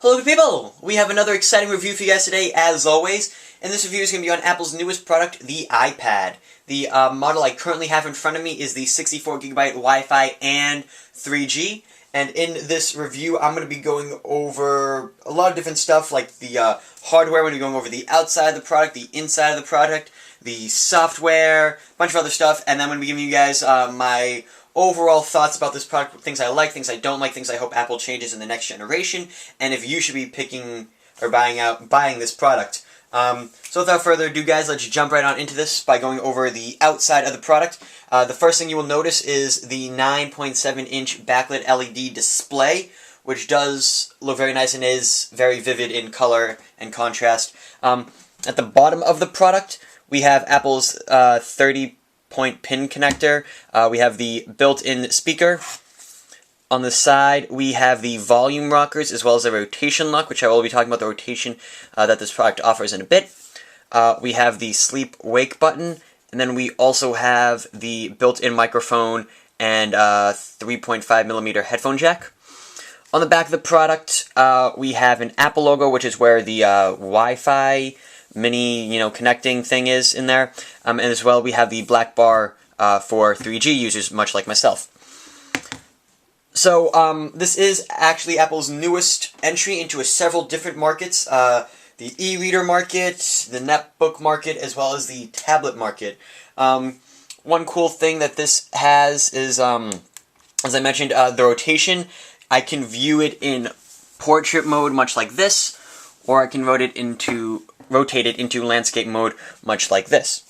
Hello good people! We have another exciting review for you guys today, as always, and this review is going to be on Apple's newest product, the iPad. The model I currently have in front of me is the 64GB Wi-Fi and 3G, and in this review I'm going to be going over a lot of different stuff, like the hardware. I'm going to be going over the outside of the product, the inside of the product, the software, a bunch of other stuff, and then I'm going to be giving you guys my overall thoughts about this product, things I like, things I don't like, things I hope Apple changes in the next generation, and if you should be picking or buying this product. So without further ado, guys, let's jump right on into this by going over the outside of the product. The first thing you will notice is the 9.7-inch backlit LED display, which does look very nice and is very vivid in color and contrast. At the bottom of the product, we have Apple's 30-point pin connector. We have the built-in speaker. On the side, we have the volume rockers as well as the rotation lock, which I will be talking about the rotation that this product offers in a bit. We have the sleep-wake button, and then we also have the built-in microphone and 3.5mm headphone jack. On the back of the product, we have an Apple logo, which is where the Wi-Fi mini, connecting thing is in there. And as well, we have the black bar for 3G users, much like myself. So, this is actually Apple's newest entry into several different markets. The e-reader market, the netbook market, as well as the tablet market. One cool thing that this has is, as I mentioned, the rotation. I can view it in portrait mode, much like this, or I can rotate it into landscape mode, much like this.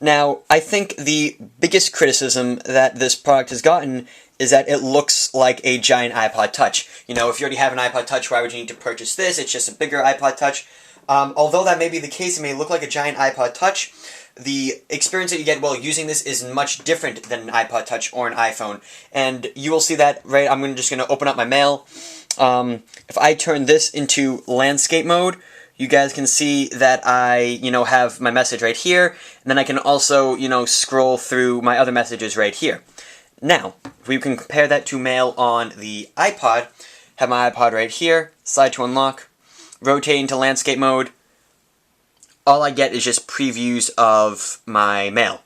Now, I think the biggest criticism that this product has gotten is that it looks like a giant iPod Touch. If you already have an iPod Touch, why would you need to purchase this? It's just a bigger iPod Touch. Although that may be the case, it may look like a giant iPod Touch, the experience that you get while using this is much different than an iPod Touch or an iPhone. And you will see that, right? I'm just going to open up my mail. If I turn this into landscape mode, you guys can see that I, have my message right here, and then I can also, scroll through my other messages right here. Now, if we can compare that to mail on the iPod, have my iPod right here, slide to unlock, rotate into landscape mode, all I get is just previews of my mail.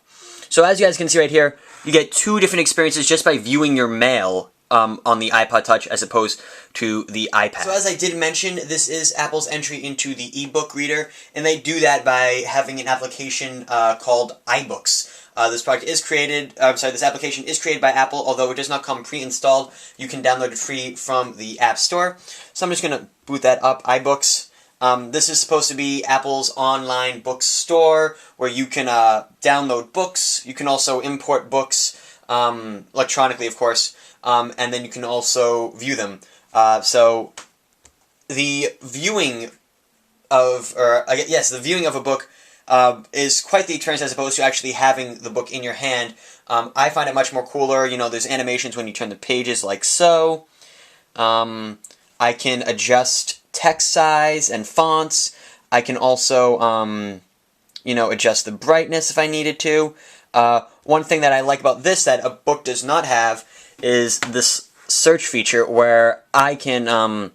So as you guys can see right here, you get two different experiences just by viewing your mail on the iPod Touch as opposed to the iPad. So as I did mention, this is Apple's entry into the ebook reader, and they do that by having an application called iBooks. This application is created by Apple, although it does not come pre-installed. You can download it free from the App Store. So I'm just going to boot that up, iBooks. This is supposed to be Apple's online bookstore, where you can download books. You can also import books electronically, of course, and then you can also view them. So the viewing of, the viewing of a book is quite the experience as opposed to actually having the book in your hand. I find it much more cooler. There's animations when you turn the pages like so. I can adjust text size and fonts. I can also, adjust the brightness if I needed to. One thing that I like about this that a book does not have is this search feature where I can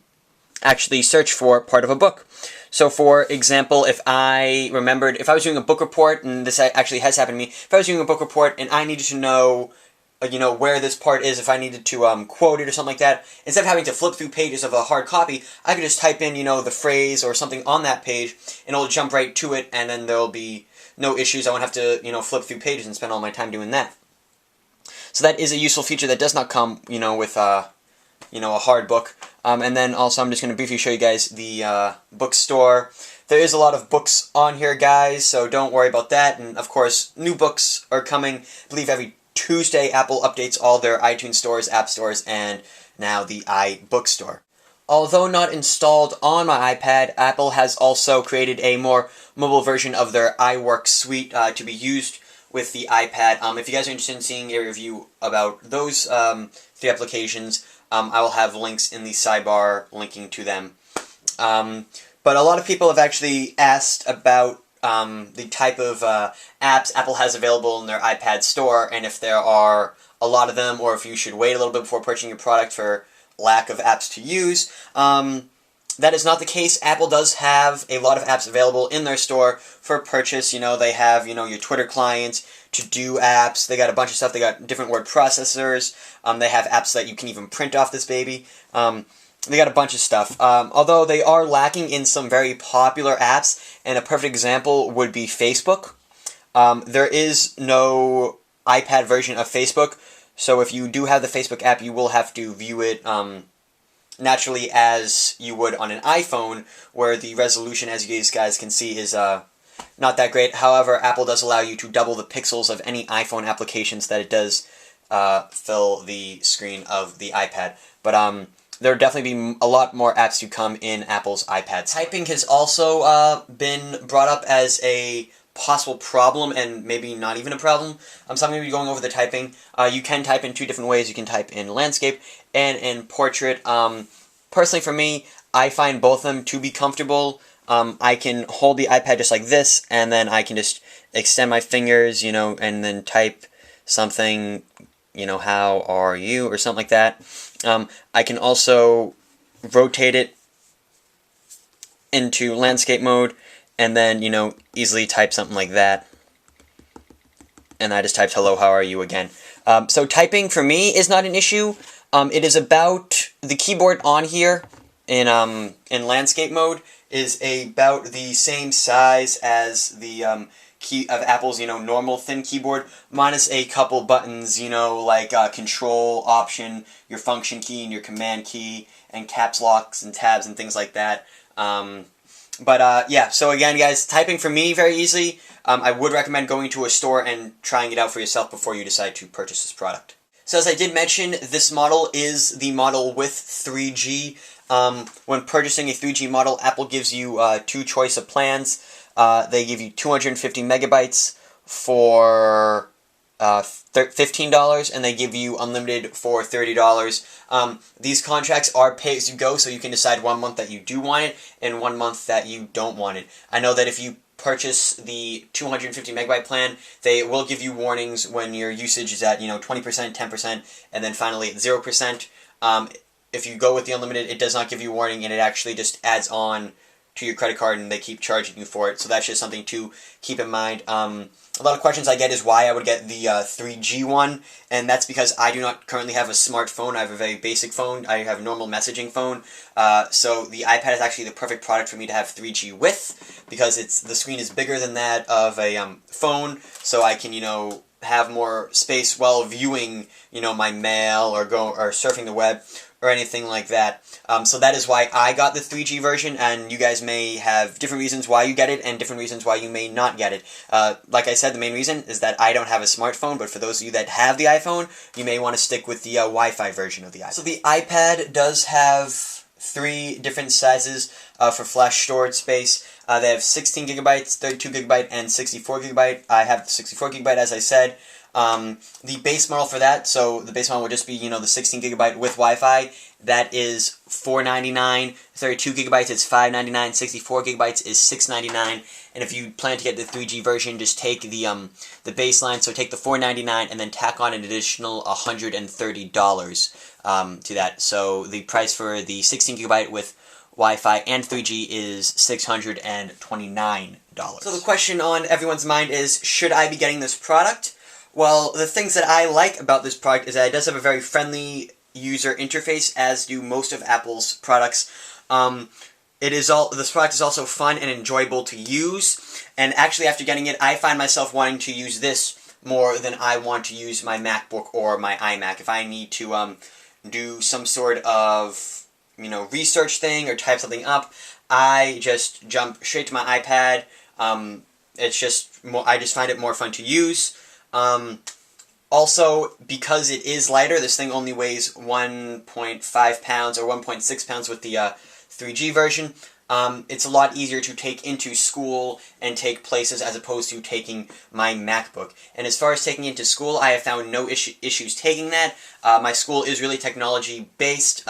actually search for part of a book. So for example, if I was doing a book report, and this actually has happened to me, if I was doing a book report and I needed to know, where this part is, if I needed to quote it or something like that, instead of having to flip through pages of a hard copy, I could just type in, the phrase or something on that page, and it'll jump right to it, and then there'll be no issues. I won't have to, flip through pages and spend all my time doing that. So that is a useful feature that does not come, with a hard book. And then also I'm just going to briefly show you guys the bookstore. There is a lot of books on here, guys, so don't worry about that. And of course, new books are coming. I believe every Tuesday Apple updates all their iTunes stores, app stores, and now the iBookstore. Although not installed on my iPad, Apple has also created a more mobile version of their iWork suite to be used with the iPad. If you guys are interested in seeing a review about those three applications, I will have links in the sidebar linking to them. But a lot of people have actually asked about the type of apps Apple has available in their iPad store, and if there are a lot of them, or if you should wait a little bit before purchasing your product for lack of apps to use. That is not the case. Apple does have a lot of apps available in their store for purchase. They have, your Twitter client, to-do apps. They got a bunch of stuff. They got different word processors. They have apps that you can even print off this baby. They got a bunch of stuff. Although they are lacking in some very popular apps, and a perfect example would be Facebook. There is no iPad version of Facebook, so if you do have the Facebook app, you will have to view it naturally as you would on an iPhone, where the resolution, as you guys can see, is not that great. However, Apple does allow you to double the pixels of any iPhone applications that it does fill the screen of the iPad. But there will definitely be a lot more apps to come in Apple's iPads. Typing has also been brought up as a possible problem, and maybe not even a problem. So I'm going to be going over the typing. You can type in two different ways. You can type in landscape and in portrait. Personally, for me, I find both of them to be comfortable. I can hold the iPad just like this, and then I can just extend my fingers, and then type something, how are you, or something like that. I can also rotate it into landscape mode, and then, easily type something like that. And I just typed hello, how are you again. So typing for me is not an issue. It is about, the keyboard on here in landscape mode is about the same size as the key of Apple's, normal thin keyboard, minus a couple buttons, like Control, Option, your function key and your command key, and caps locks and tabs and things like that. Yeah, so again, guys, typing for me very easy. I would recommend going to a store and trying it out for yourself before you decide to purchase this product. So as I did mention, this model is the model with 3G. When purchasing a 3G model, Apple gives you two choice of plans. They give you 250 megabytes for $15, and they give you unlimited for $30. These contracts are pay as you go, so you can decide 1 month that you do want it and 1 month that you don't want it. I know that if you purchase the 250 megabyte plan, they will give you warnings when your usage is at 20%, 10%, and then finally at 0%. If you go with the unlimited, it does not give you a warning, and it actually just adds on to your credit card, and they keep charging you for it. So that's just something to keep in mind. A lot of questions I get is why I would get the 3G one, and that's because I do not currently have a smartphone. I have a very basic phone. I have a normal messaging phone. So the iPad is actually the perfect product for me to have 3G with, because the screen is bigger than that of a phone, so I can, have more space while viewing, my mail or surfing the web or anything like that. So that is why I got the 3G version, and you guys may have different reasons why you get it and different reasons why you may not get it. Like I said, the main reason is that I don't have a smartphone, but for those of you that have the iPhone, you may want to stick with the Wi-Fi version of the iPad. So the iPad does have 3 different sizes for flash storage space. They have 16 gigabytes, 32 gigabyte, and 64 gigabyte. I have 64 gigabyte, as I said. The base model for that, so the base model would just be, the 16 gigabyte with Wi-Fi. That is $4.99. 32 gigabytes is $5.99. 64 gigabytes is $6.99. And if you plan to get the 3G version, just take the baseline. So take the $4.99 and then tack on an additional $130 to that. So the price for the 16 gigabyte with Wi-Fi and 3G is $629. So the question on everyone's mind is, should I be getting this product? Well, the things that I like about this product is that it does have a very friendly user interface, as do most of Apple's products. This product is also fun and enjoyable to use, and actually after getting it, I find myself wanting to use this more than I want to use my MacBook or my iMac. If I need to do some sort of research thing or type something up, I just jump straight to my iPad. It's just I just find it more fun to use. Also, because it is lighter, this thing only weighs 1.5 pounds or 1.6 pounds with the 3G version. It's a lot easier to take into school and take places as opposed to taking my MacBook. And as far as taking it to school, I have found no issues taking that. My school is really technology-based.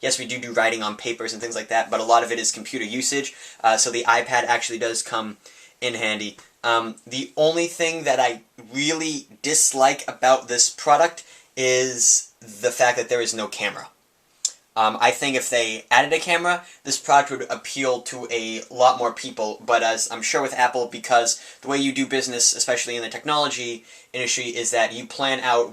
Yes, we do writing on papers and things like that, but a lot of it is computer usage, so the iPad actually does come in handy. The only thing that I really dislike about this product is the fact that there is no camera. I think if they added a camera, this product would appeal to a lot more people. But as I'm sure with Apple, because the way you do business, especially in the technology industry, is that you plan out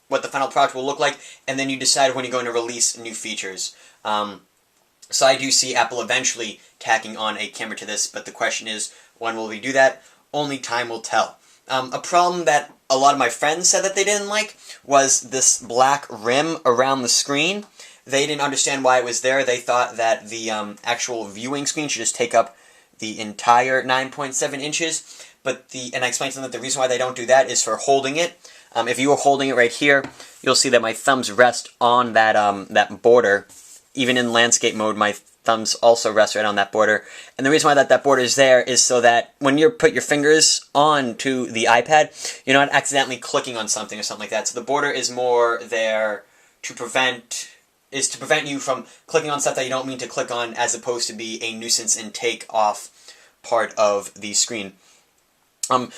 what the final product will look like, and then you decide when you're going to release new features. So I do see Apple eventually tacking on a camera to this, but the question is, when will we do that? Only time will tell. A problem that a lot of my friends said that they didn't like was this black rim around the screen. They didn't understand why it was there. They thought that the actual viewing screen should just take up the entire 9.7 inches. And I explained to them that the reason why they don't do that is for holding it. If you were holding it right here, you'll see that my thumbs rest on that border. Even in landscape mode, my thumbs also rest right on that border. And the reason why that border is there is so that when you put your fingers onto the iPad, you're not accidentally clicking on something or something like that. So the border is more there to prevent you from clicking on stuff that you don't mean to click on, as opposed to be a nuisance and take off part of the screen.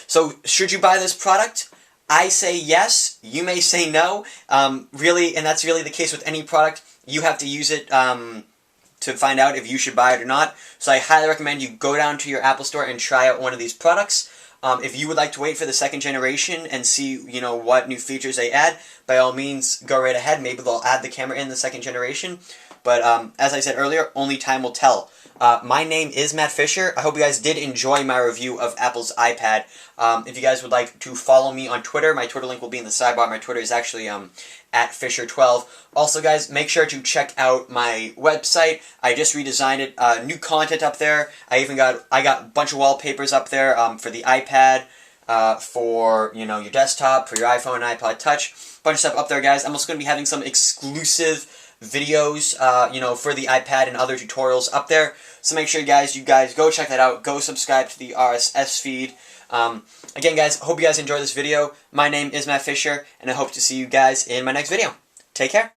So should you buy this product? I say yes. You may say no. Really, and that's really the case with any product. You have to use it to find out if you should buy it or not. So I highly recommend you go down to your Apple Store and try out one of these products. If you would like to wait for the second generation and see, what new features they add, by all means, go right ahead. Maybe they'll add the camera in the second generation. But as I said earlier, only time will tell. My name is Matt Fisher. I hope you guys did enjoy my review of Apple's iPad. If you guys would like to follow me on Twitter, my Twitter link will be in the sidebar. My Twitter is actually at Fisher12. Also, guys, make sure to check out my website. I just redesigned it. New content up there. I got a bunch of wallpapers up there for the iPad, for your desktop, for your iPhone and iPod Touch. Bunch of stuff up there, guys. I'm also going to be having some exclusive videos, for the iPad and other tutorials up there. So make sure, you guys go check that out. Go subscribe to the RSS feed. Again, guys, hope you guys enjoyed this video. My name is Matt Fisher, and I hope to see you guys in my next video. Take care.